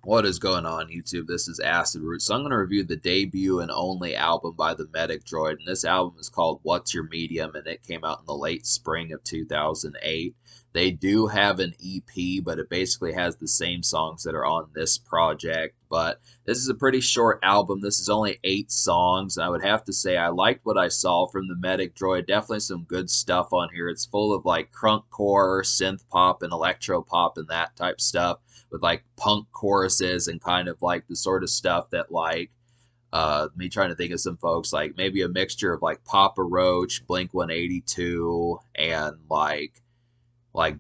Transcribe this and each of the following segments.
What is going on, YouTube? This is Acid Root. So I'm going to review the debut and only album by the Medic Droid. And this album is called What's Your Medium? And it came out in the late spring of 2008. They do have an EP, but it basically has the same songs that are on this project. But this is a pretty short album. This is only 8 songs. I would have to say I liked what I saw from the Medic Droid. Definitely some good stuff on here. It's full of like crunkcore, synth pop, and electro pop and that type stuff with like punk choruses and kind of like the sort of stuff that like me trying to think of some folks like maybe a mixture of like Papa Roach, Blink 182, and like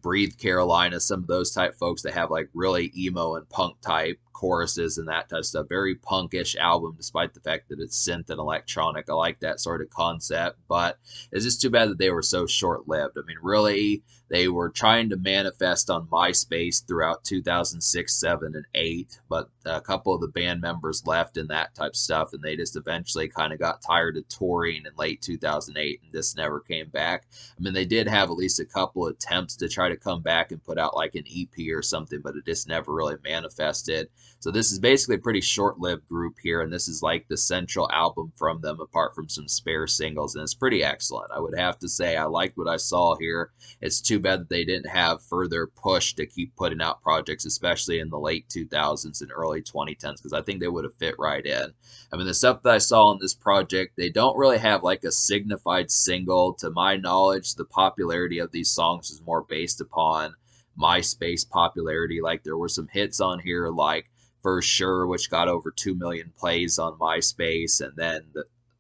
Breathe Carolina, some of those type folks that have like really emo and punk type choruses and that type of stuff. Very punkish album, despite the fact that it's synth and electronic. I like that sort of concept, but it's just too bad that they were so short lived. I mean, really, they were trying to manifest on MySpace throughout 2006, 7, and 8, but a couple of the band members left and that type of stuff, and they just eventually kind of got tired of touring in late 2008, and this never came back. I mean, they did have at least a couple attempts to try to come back and put out like an EP or something, but it just never really manifested. So this is basically a pretty short-lived group here, and this is like the central album from them, apart from some spare singles, and it's pretty excellent. I would have to say I liked what I saw here. It's too bad that they didn't have further push to keep putting out projects, especially in the late 2000s and early 2010s, because I think they would have fit right in. I mean, the stuff that I saw on this project, they don't really have like a signified single. To my knowledge, the popularity of these songs is more based upon MySpace popularity. Like there were some hits on here like For Sure, which got over 2 million plays on MySpace, and then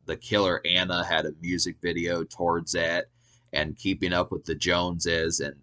the Killer Anna had a music video towards it, and Keeping Up with the Joneses, and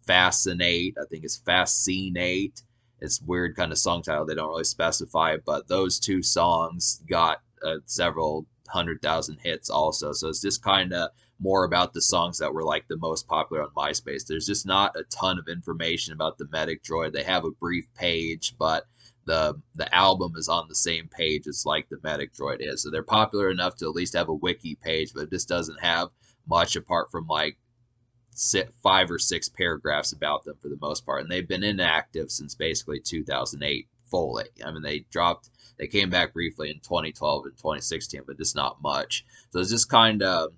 Fascinate, I think it's Fascinate. It's weird kind of song title. They don't really specify, but those two songs got several 100,000 hits also. So it's just kind of more about the songs that were like the most popular on MySpace. There's just not a ton of information about the Medic Droid. They have a brief page, but the album is on the same page as like the Medic Droid is. So they're popular enough to at least have a wiki page, but it just doesn't have much apart from like 5 or 6 paragraphs about them for the most part. And they've been inactive since basically 2008 fully. I mean, they came back briefly in 2012 and 2016, but just not much. So it's just kind of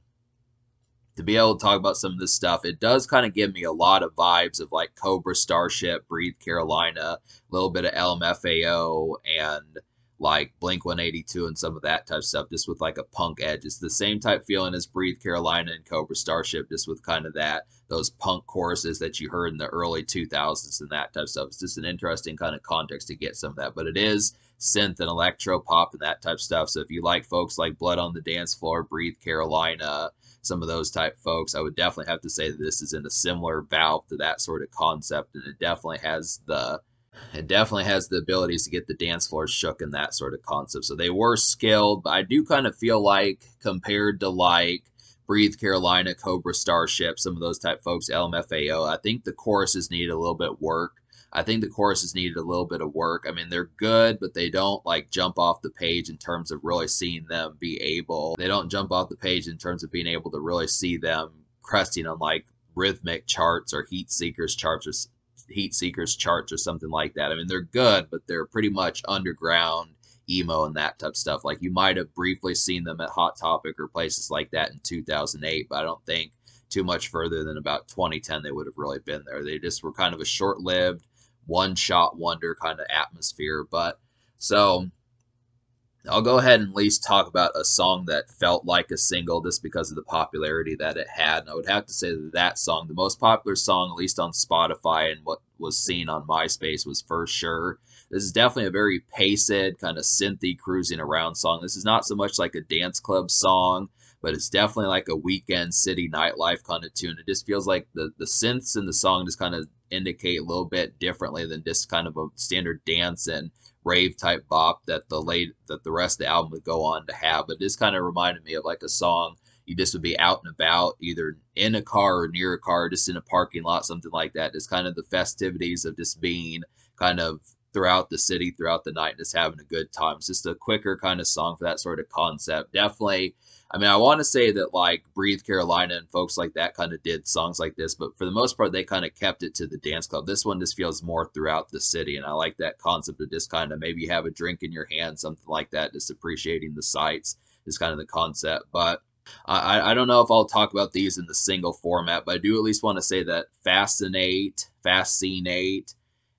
to be able to talk about some of this stuff. It does kind of give me a lot of vibes of like Cobra Starship, Breathe Carolina, a little bit of LMFAO, and like Blink 182 and some of that type of stuff, just with like a punk edge. It's the same type feeling as Breathe Carolina and Cobra Starship, just with kind of those punk choruses that you heard in the early 2000s and that type of stuff. It's just an interesting kind of context to get some of that, but it is synth and electro pop and that type of stuff. So if you like folks like Blood on the Dance Floor, Breathe Carolina, some of those type folks, I would definitely have to say that this is in a similar valve to that sort of concept, and it definitely has the abilities to get the dance floor shook in that sort of concept. So they were skilled, but I do kind of feel like compared to like Breathe Carolina, Cobra Starship, some of those type folks, LMFAO, I think the choruses need a little bit of work. I think the choruses needed a little bit of work. I mean, they're good, but they don't like jump off the page in terms of really seeing them be able. They don't jump off the page in terms of being able to really see them cresting on like rhythmic charts or heat seekers charts or something like that. I mean, they're good, but they're pretty much underground emo and that type of stuff. Like you might have briefly seen them at Hot Topic or places like that in 2008, but I don't think too much further than about 2010 they would have really been there. They just were kind of a short-lived one shot wonder kind of atmosphere. But so I'll go ahead and at least talk about a song that felt like a single just because of the popularity that it had. And I would have to say that that song, the most popular song, at least on Spotify and what was seen on MySpace, was For Sure. This is definitely a very paced, kind of synthy cruising around song. This is not so much like a dance club song, but it's definitely like a weekend city nightlife kind of tune. It just feels like the synths in the song just kind of indicate a little bit differently than just kind of a standard dance and rave type bop that the rest of the album would go on to have. But this kind of reminded me of like a song you just would be out and about, either in a car or near a car, just in a parking lot, something like that. Just kind of the festivities of just being kind of throughout the city, throughout the night, and just having a good time. It's just a quicker kind of song for that sort of concept. Definitely. I mean, I want to say that like Breathe Carolina and folks like that kind of did songs like this, but for the most part, they kind of kept it to the dance club. This one just feels more throughout the city, and I like that concept of just kind of maybe have a drink in your hand, something like that, just appreciating the sights is kind of the concept. But I don't know if I'll talk about these in the single format, but I do at least want to say that Fascinate,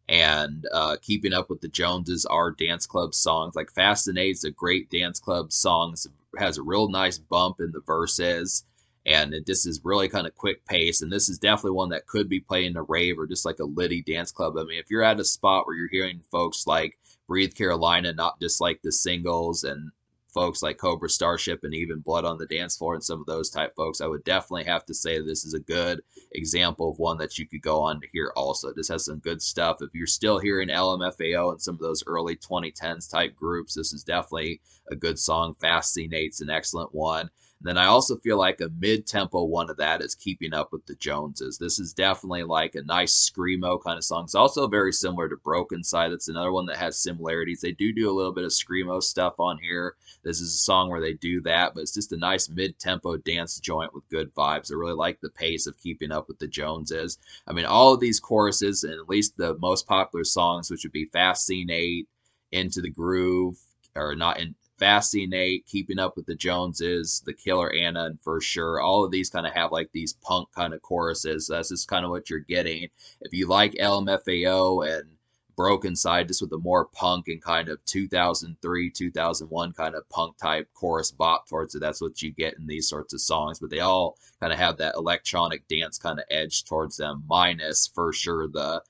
and Keeping Up with the Joneses are dance club songs. Like Fascinate's a great dance club song. It has a real nice bump in the verses, and it just is really kind of quick pace. And this is definitely one that could be played in a rave or just like a Liddy dance club. I mean, if you're at a spot where you're hearing folks like Breathe Carolina, not just like the singles, and folks like Cobra Starship and even Blood on the Dance Floor and some of those type folks, I would definitely have to say this is a good example of one that you could go on to hear also. This has some good stuff. If you're still hearing LMFAO and some of those early 2010s type groups, this is definitely a good song. Fascinate's an excellent one. And then I also feel like a mid-tempo one of that is Keeping Up with the Joneses. This is definitely like a nice screamo kind of song. It's also very similar to Broken Side. It's another one that has similarities. They do a little bit of screamo stuff on here. This is a song where they do that, but it's just a nice mid-tempo dance joint with good vibes. I really like the pace of Keeping Up with the Joneses. I mean, all of these choruses, and at least the most popular songs, which would be Fascinate, Into the Groove, or not in Fascinate, Keeping Up with the Joneses, The Killer Anna, and For Sure. All of these kind of have like these punk kind of choruses. So that's just kind of what you're getting. If you like LMFAO and Broken Side, just with a more punk and kind of 2003, 2001 kind of punk type chorus bop towards it, that's what you get in these sorts of songs. But they all kind of have that electronic dance kind of edge towards them, minus For Sure the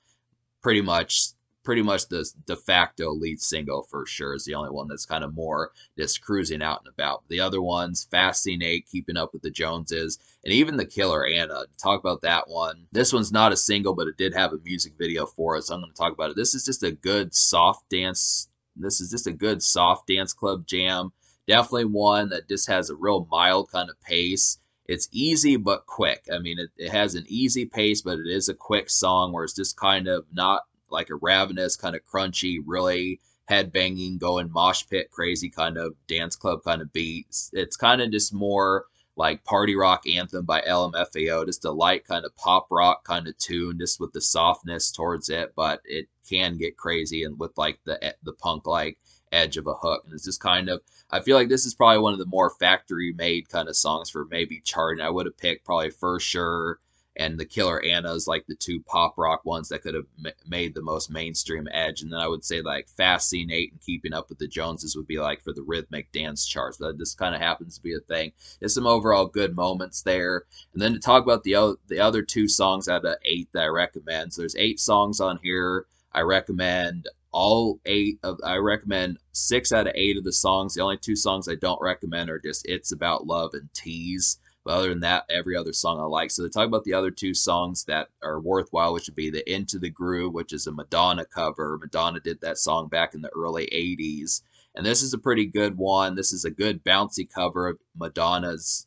pretty much the de facto lead single. For Sure is the only one that's kind of more just cruising out and about. The other ones, Fascinate, Keeping Up with the Joneses, and even The Killer Anna. Talk about that one. This one's not a single, but it did have a music video for it, so I'm going to talk about it. This is just a good soft dance. This is just a good soft dance club jam. Definitely one that just has a real mild kind of pace. It's easy but quick. I mean, it has an easy pace, but it is a quick song where it's just kind of not like a ravenous, kind of crunchy, really headbanging, going mosh pit crazy kind of dance club kind of beats. It's kind of just more like Party Rock Anthem by LMFAO, just a light kind of pop rock kind of tune, just with the softness towards it, but it can get crazy and with like the punk like edge of a hook. And it's just kind of, I feel like this is probably one of the more factory made kind of songs for maybe charting. I would have picked probably For Sure and The Killer Anna's like the two pop rock ones that could have made the most mainstream edge. And then I would say like Fascinate and Keeping Up with the Joneses would be like for the rhythmic dance charts. But this kind of happens to be a thing. There's some overall good moments there. And then to talk about the other two songs out of 8 that I recommend. So there's 8 songs on here. I recommend I recommend 6 out of 8 of the songs. The only 2 songs I don't recommend are just It's About Love and Tease. But other than that, every other song I like. So to talk about the other 2 songs that are worthwhile, which would be the Into the Groove, which is a Madonna cover. Madonna did that song back in the early 80s. And this is a pretty good one. This is a good bouncy cover of Madonna's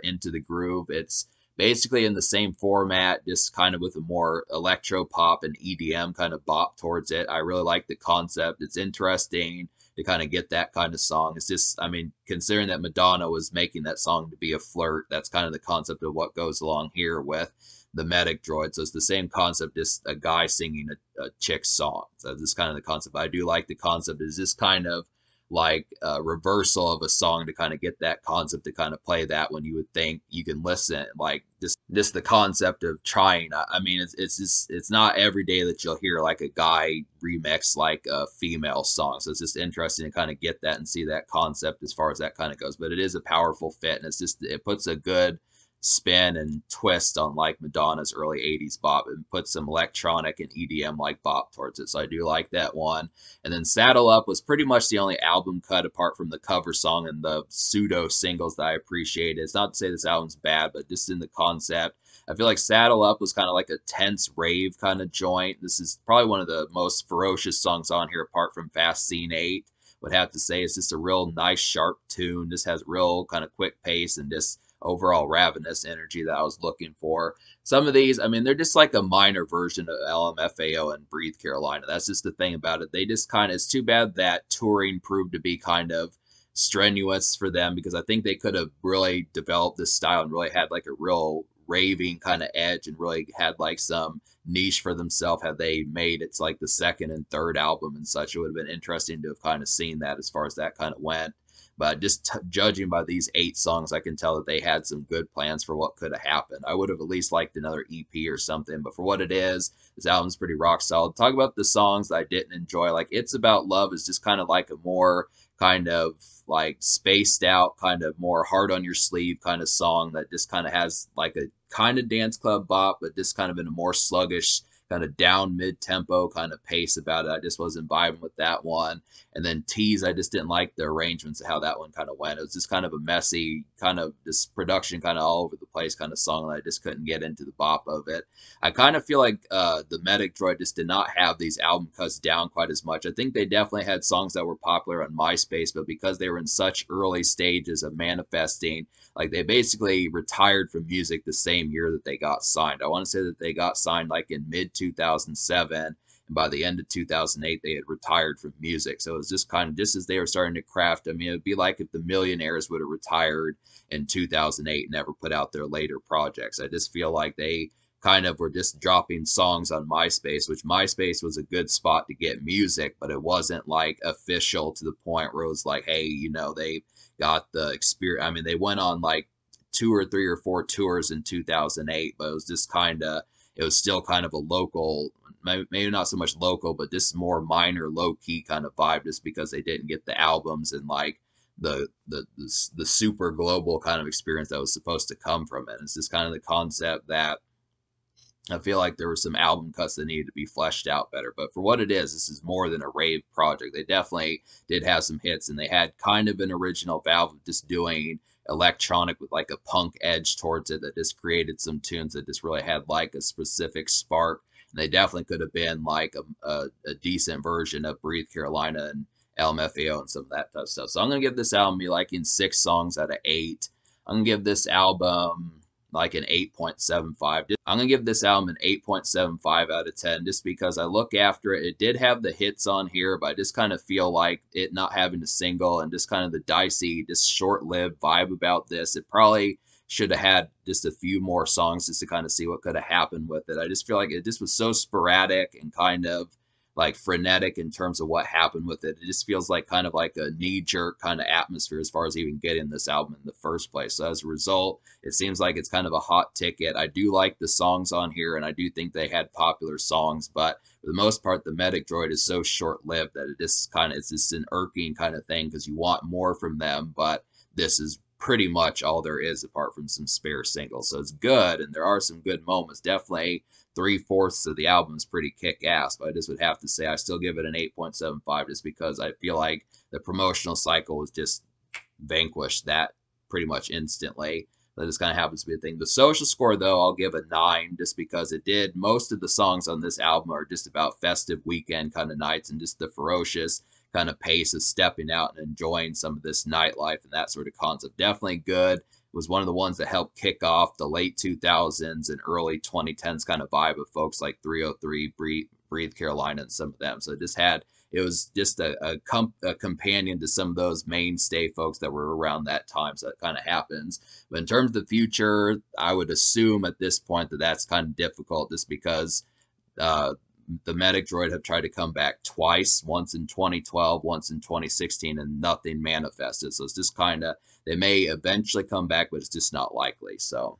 Into the Groove. It's basically in the same format, just kind of with a more electro pop and EDM kind of bop towards it. I really like the concept. It's interesting to kind of get that kind of song. It's just, I mean, considering that Madonna was making that song to be a flirt, that's kind of the concept of what goes along here with the Medic Droid. So it's the same concept, just a guy singing a chick's song. So this is kind of the concept. I do like the concept. Is this kind of like a reversal of a song to kind of get that concept to kind of play that when you would think you can listen, like just the concept of trying. I mean, it's not every day that you'll hear like a guy remix like a female song, so it's just interesting to kind of get that and see that concept as far as that kind of goes. But it is a powerful fit, and it's just, it puts a good spin and twist on like Madonna's early 80s bop and put some electronic and EDM like bop towards it. So I do like that one. And then Saddle Up was pretty much the only album cut apart from the cover song and the pseudo singles that I appreciated. It's not to say this album's bad, but just in the concept, I feel like Saddle Up was kind of like a tense rave kind of joint. This is probably one of the most ferocious songs on here apart from Fascinate. Would have to say it's just a real nice sharp tune. Just has real kind of quick pace and just overall ravenous energy that I was looking for. Some of these, I mean, they're just like a minor version of LMFAO and Breathe Carolina. That's just the thing about it. They just kind of, it's too bad that touring proved to be kind of strenuous for them, because I think they could have really developed this style and really had like a real raving kind of edge and really had like some niche for themselves had they made it's like the second and third album and such. It would have been interesting to have kind of seen that as far as that kind of went. But just judging by these 8 songs, I can tell that they had some good plans for what could have happened. I would have at least liked another EP or something, but for what it is, this album's pretty rock solid. Talk about the songs that I didn't enjoy. Like It's About Love is just kind of like a more kind of like spaced out, kind of more hard on your sleeve kind of song that just kind of has like a kind of dance club bop, but just kind of in a more sluggish, kind of down mid tempo kind of pace about it. I just wasn't vibing with that one. And then Tease, I just didn't like the arrangements of how that one kind of went. It was just kind of a messy, kind of this production kind of all over the place kind of song that I just couldn't get into the bop of it. I kind of feel like the Medic Droid just did not have these album cuts down quite as much. I think they definitely had songs that were popular on MySpace, but because they were in such early stages of manifesting, like they basically retired from music the same year that they got signed. I want to say that they got signed like in mid 2007, and by the end of 2008 they had retired from music. So it was just kind of just as they were starting to craft. I mean, it'd be like if the Millionaires would have retired in 2008 and never put out their later projects. I just feel like they kind of were just dropping songs on MySpace, which MySpace was a good spot to get music, but it wasn't like official to the point where it was like, hey, you know, they got the experience. I mean, they went on like 2 or 3 or 4 tours in 2008, but it was just kind of, it was still kind of a local, maybe not so much local, but just more minor, low key kind of vibe, just because they didn't get the albums and like the super global kind of experience that was supposed to come from it. It's just kind of the concept that I feel like there were some album cuts that needed to be fleshed out better. But for what it is, this is more than a rave project. They definitely did have some hits, and they had kind of an original valve of just doing electronic with like a punk edge towards it that just created some tunes that just really had like a specific spark. And they definitely could have been like a decent version of Breathe Carolina and LMFAO and some of that type of stuff. So I'm going to give this album me liking 6 songs out of 8. I'm going to give this album like an 8.75. I'm going to give this album an 8.75 out of 10 just because I look after it. It did have the hits on here, but I just kind of feel like it not having a single and just kind of the dicey, just short-lived vibe about this. It probably should have had just a few more songs just to kind of see what could have happened with it. I just feel like it just was so sporadic and kind of like frenetic in terms of what happened with it. It just feels like kind of like a knee-jerk kind of atmosphere as far as even getting this album in the first place. So as a result, it seems like it's kind of a hot ticket. I do like the songs on here, and I do think they had popular songs, but for the most part, the Medic Droid is so short-lived that it just kind of, it's just an irking kind of thing because you want more from them, but this is pretty much all there is apart from some spare singles. So it's good, and there are some good moments. Definitely 3/4 of the album is pretty kick-ass, but I just would have to say I still give it an 8.75 just because I feel like the promotional cycle was just vanquished that pretty much instantly. That just kind of happens to be a thing. The social score, though, I'll give a 9 just because it did. Most of the songs on this album are just about festive weekend kind of nights and just the ferocious kind of pace of stepping out and enjoying some of this nightlife and that sort of concept. Definitely good. It was one of the ones that helped kick off the late 2000s and early 2010s kind of vibe of folks like 303, Breathe Carolina, and some of them. So it was just a companion to some of those mainstay folks that were around that time. So that kind of happens. But in terms of the future, I would assume at this point that that's kind of difficult just because the Medic Droid have tried to come back twice, once in 2012, once in 2016, and nothing manifested. So it's just kind of, they may eventually come back, but it's just not likely. So